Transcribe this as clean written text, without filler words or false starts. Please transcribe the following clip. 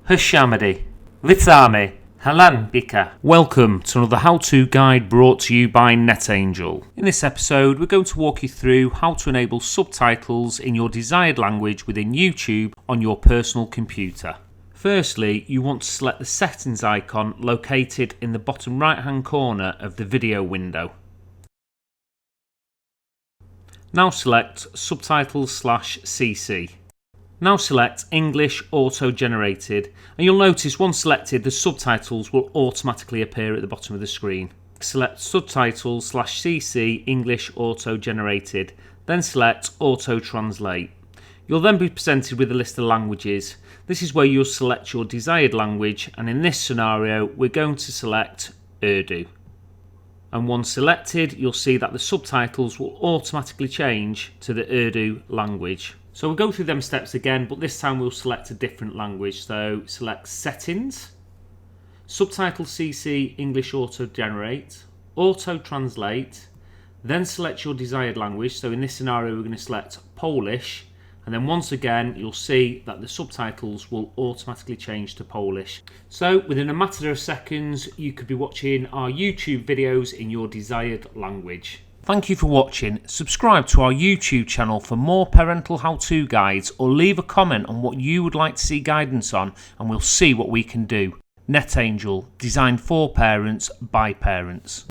Hushamadi, Vitami, Halan Bika. Welcome to another how-to guide brought to you by Netangel. In this episode, we're going to walk you through how to enable subtitles in your desired language within YouTube on your personal computer. Firstly, you want to select the settings icon located in the bottom right-hand corner of the video window. Now select subtitles/CC. Now select English Auto Generated, and you'll notice once selected the subtitles will automatically appear at the bottom of the screen. Select subtitles/CC English Auto Generated, then select Auto Translate. You'll then be presented with a list of languages. This is where you'll select your desired language, and in this scenario we're going to select Urdu. And once selected, you'll see that the subtitles will automatically change to the Urdu language. So we'll go through them steps again, but this time we'll select a different language. So select Settings, Subtitle CC English Auto Generate, Auto Translate, then select your desired language. So in this scenario we're going to select Polish, and then once again you'll see that the subtitles will automatically change to Polish. So within a matter of seconds you could be watching our YouTube videos in your desired language. Thank you for watching. Subscribe to our YouTube channel for more parental how-to guides, or leave a comment on what you would like to see guidance on, and we'll see what we can do. Netangel, designed for parents by parents.